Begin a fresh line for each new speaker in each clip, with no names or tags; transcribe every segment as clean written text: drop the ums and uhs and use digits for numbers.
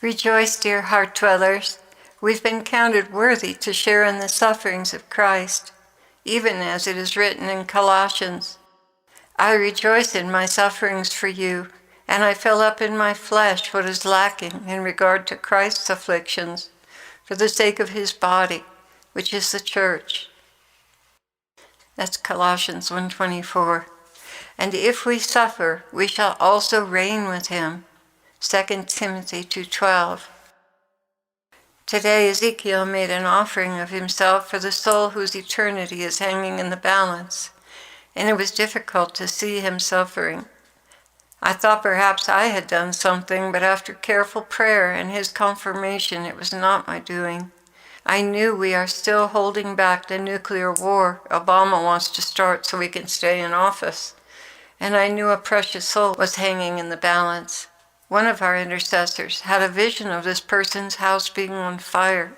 Rejoice, dear heart dwellers. We've been counted worthy to share in the sufferings of Christ, even as it is written in Colossians. I rejoice in my sufferings for you, and I fill up in my flesh what is lacking in regard to Christ's afflictions, for the sake of his body, which is the church. That's Colossians 1:24. And if we suffer, we shall also reign with him. 2 Timothy 2:12. Today Ezekiel made an offering of himself for the soul whose eternity is hanging in the balance, and it was difficult to see him suffering. I thought perhaps I had done something, but after careful prayer and his confirmation, it was not my doing. I knew we are still holding back the nuclear war Obama wants to start so we can stay in office, and I knew a precious soul was hanging in the balance. One of our intercessors had a vision of this person's house being on fire.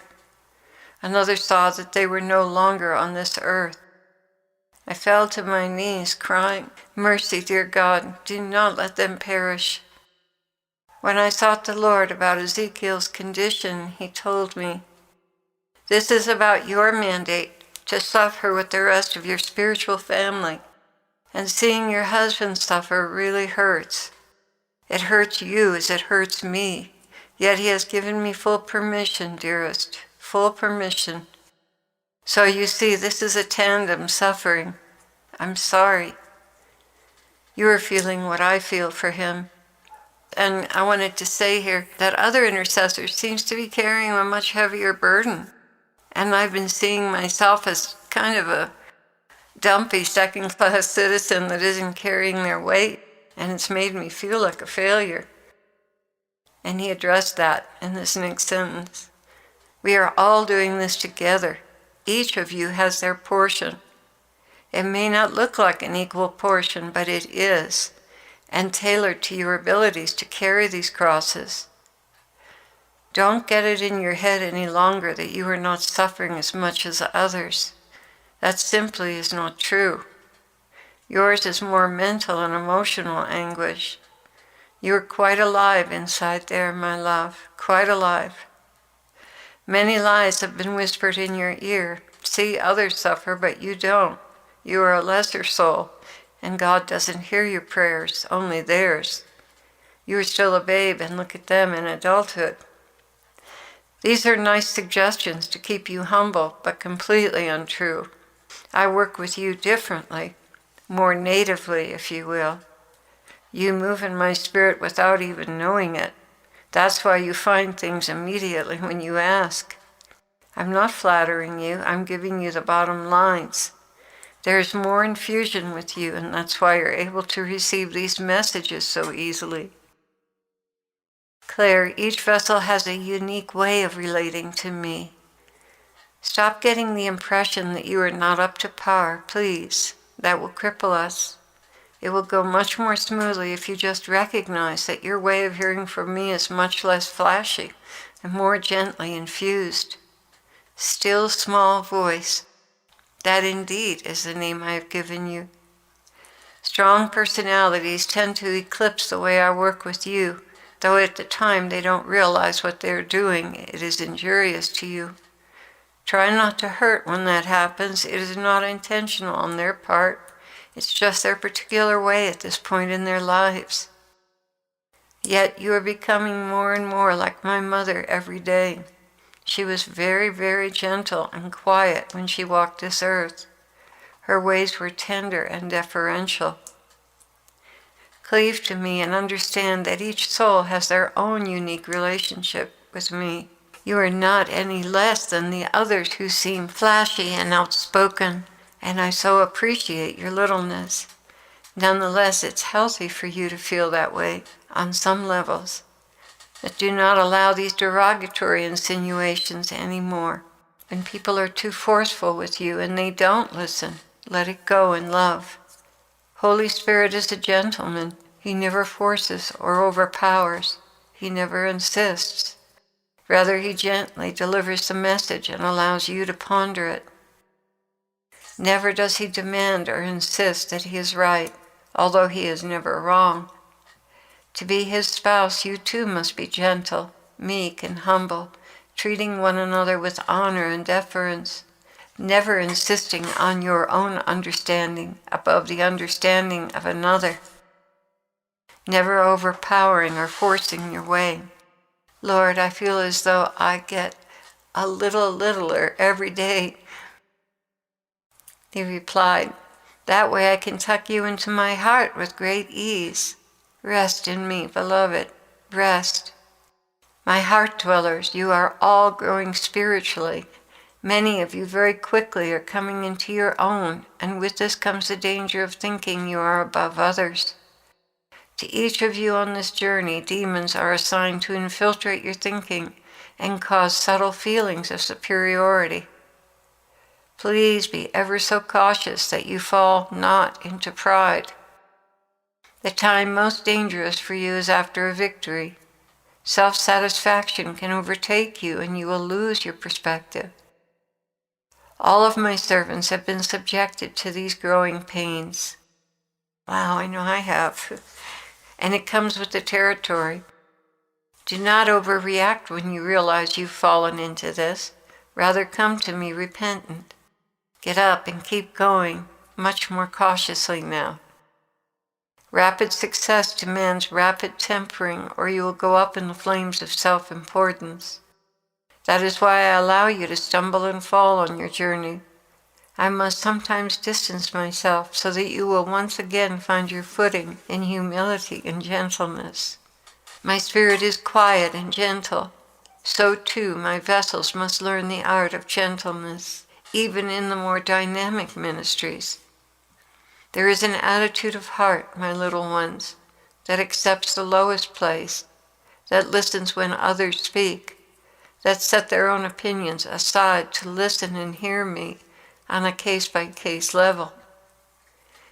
Another saw that they were no longer on this earth. I fell to my knees crying, "Mercy, dear God, do not let them perish." When I sought the Lord about Ezekiel's condition, he told me, "This is about your mandate to suffer with the rest of your spiritual family, and seeing your husband suffer really hurts. It hurts you as it hurts me, yet he has given me full permission, dearest, full permission. So you see, this is a tandem suffering. I'm sorry. You are feeling what I feel for him." And I wanted to say here that other intercessors seems to be carrying a much heavier burden. And I've been seeing myself as kind of a dumpy second-class citizen that isn't carrying their weight, and it's made me feel like a failure. And he addressed that in this next sentence. We are all doing this together. Each of you has their portion. It may not look like an equal portion, but it is, and tailored to your abilities to carry these crosses. Don't get it in your head any longer that you are not suffering as much as others. That simply is not true. Yours is more mental and emotional anguish. You are quite alive inside there, my love, quite alive. Many lies have been whispered in your ear. See, others suffer, but you don't. You are a lesser soul, and God doesn't hear your prayers, only theirs. You are still a babe, and look at them in adulthood. These are nice suggestions to keep you humble, but completely untrue. I work with you differently, more natively, if you will. You move in my spirit without even knowing it. That's why you find things immediately when you ask. I'm not flattering you, I'm giving you the bottom lines. There's more infusion with you, and that's why you're able to receive these messages so easily. Clare, each vessel has a unique way of relating to me. Stop getting the impression that you are not up to par, please. That will cripple us. It will go much more smoothly if you just recognize that your way of hearing from me is much less flashy and more gently infused. Still small voice. That indeed is the name I have given you. Strong personalities tend to eclipse the way I work with you, though at the time they don't realize what they're doing. It is injurious to you. Try not to hurt when that happens. It is not intentional on their part. It's just their particular way at this point in their lives. Yet you are becoming more and more like my mother every day. She was very, very gentle and quiet when she walked this earth. Her ways were tender and deferential. Cleave to me and understand that each soul has their own unique relationship with me. You are not any less than the others who seem flashy and outspoken, and I so appreciate your littleness. Nonetheless, it's healthy for you to feel that way on some levels. But do not allow these derogatory insinuations anymore. When people are too forceful with you and they don't listen, let it go in love. Holy Spirit is a gentleman. He never forces or overpowers. He never insists. Rather, he gently delivers the message and allows you to ponder it. Never does he demand or insist that he is right, although he is never wrong. To be his spouse, you too must be gentle, meek, and humble, treating one another with honor and deference, never insisting on your own understanding above the understanding of another, never overpowering or forcing your way. Lord, I feel as though I get a little littler every day. He replied, that way I can tuck you into my heart with great ease. Rest in me, beloved, rest. My heart dwellers, you are all growing spiritually. Many of you very quickly are coming into your own, and with this comes the danger of thinking you are above others. To each of you on this journey, demons are assigned to infiltrate your thinking and cause subtle feelings of superiority. Please be ever so cautious that you fall not into pride. The time most dangerous for you is after a victory. Self-satisfaction can overtake you and you will lose your perspective. All of my servants have been subjected to these growing pains. Wow, I know I have. And it comes with the territory. Do not overreact when you realize you've fallen into this. Rather come to me repentant. Get up and keep going, much more cautiously now. Rapid success demands rapid tempering, or you will go up in the flames of self-importance. That is why I allow you to stumble and fall on your journey. I must sometimes distance myself so that you will once again find your footing in humility and gentleness. My spirit is quiet and gentle. So too my vessels must learn the art of gentleness, even in the more dynamic ministries. There is an attitude of heart, my little ones, that accepts the lowest place, that listens when others speak, that set their own opinions aside to listen and hear me on a case-by-case level.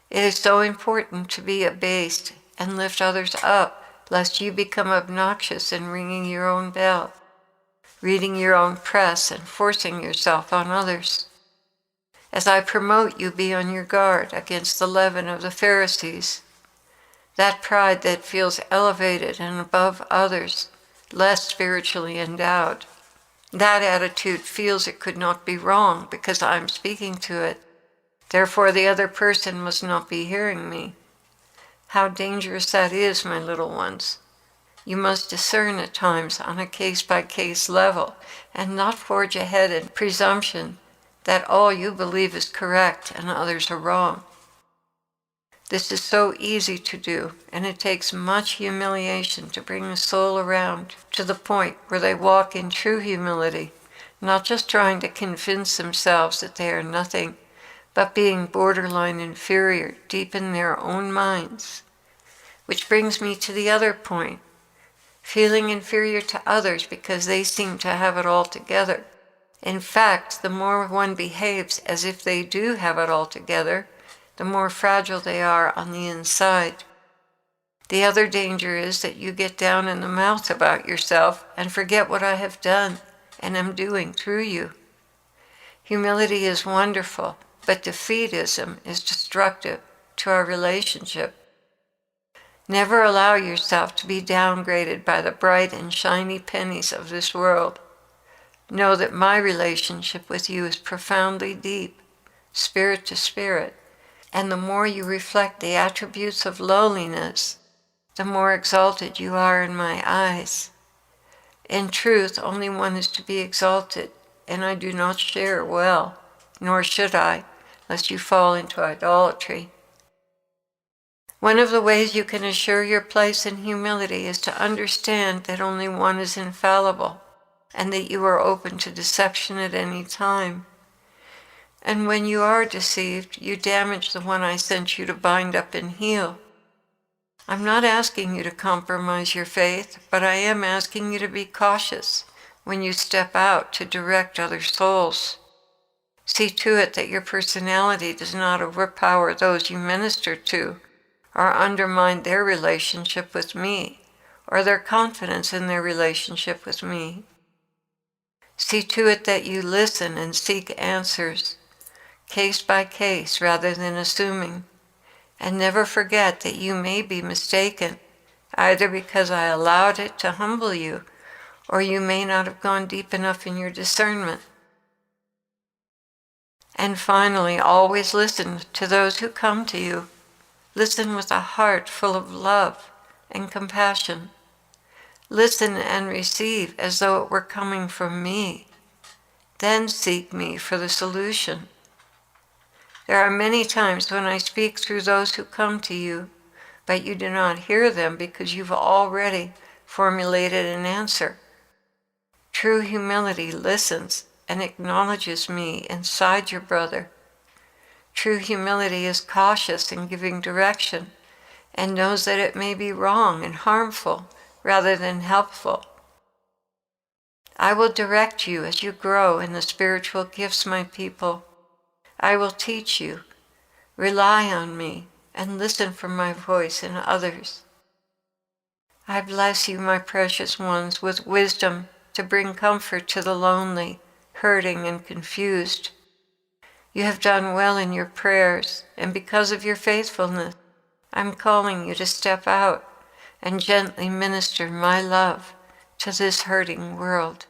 It is so important to be abased and lift others up, lest you become obnoxious in ringing your own bell, reading your own press, and forcing yourself on others. As I promote you, be on your guard against the leaven of the Pharisees, that pride that feels elevated and above others, less spiritually endowed. That attitude feels it could not be wrong because I'm speaking to it. Therefore, the other person must not be hearing me. How dangerous that is, my little ones. You must discern at times on a case-by-case level and not forge ahead in presumption that all you believe is correct and others are wrong. This is so easy to do, and it takes much humiliation to bring the soul around to the point where they walk in true humility, not just trying to convince themselves that they are nothing, but being borderline inferior deep in their own minds. Which brings me to the other point, feeling inferior to others because they seem to have it all together. In fact, the more one behaves as if they do have it all together, the more fragile they are on the inside. The other danger is that you get down in the mouth about yourself and forget what I have done and am doing through you. Humility is wonderful, but defeatism is destructive to our relationship. Never allow yourself to be downgraded by the bright and shiny pennies of this world. Know that my relationship with you is profoundly deep, spirit to spirit, and the more you reflect the attributes of lowliness, the more exalted you are in my eyes. In truth, only one is to be exalted, and I do not share well, nor should I, lest you fall into idolatry. One of the ways you can assure your place in humility is to understand that only one is infallible, and that you are open to deception at any time. And when you are deceived, you damage the one I sent you to bind up and heal. I'm not asking you to compromise your faith, but I am asking you to be cautious when you step out to direct other souls. See to it that your personality does not overpower those you minister to, or undermine their relationship with me, or their confidence in their relationship with me. See to it that you listen and seek answers, case by case rather than assuming, and never forget that you may be mistaken, either because I allowed it to humble you, or you may not have gone deep enough in your discernment. And finally, always listen to those who come to you. Listen with a heart full of love and compassion. Listen and receive as though it were coming from me. Then seek me for the solution. There are many times when I speak through those who come to you, but you do not hear them because you've already formulated an answer. True humility listens and acknowledges me inside your brother. True humility is cautious in giving direction and knows that it may be wrong and harmful rather than helpful. I will direct you as you grow in the spiritual gifts, my people. I will teach you. Rely on me and listen for my voice in others. I bless you, my precious ones, with wisdom to bring comfort to the lonely, hurting, and confused. You have done well in your prayers, and because of your faithfulness, I'm calling you to step out and gently minister my love to this hurting world.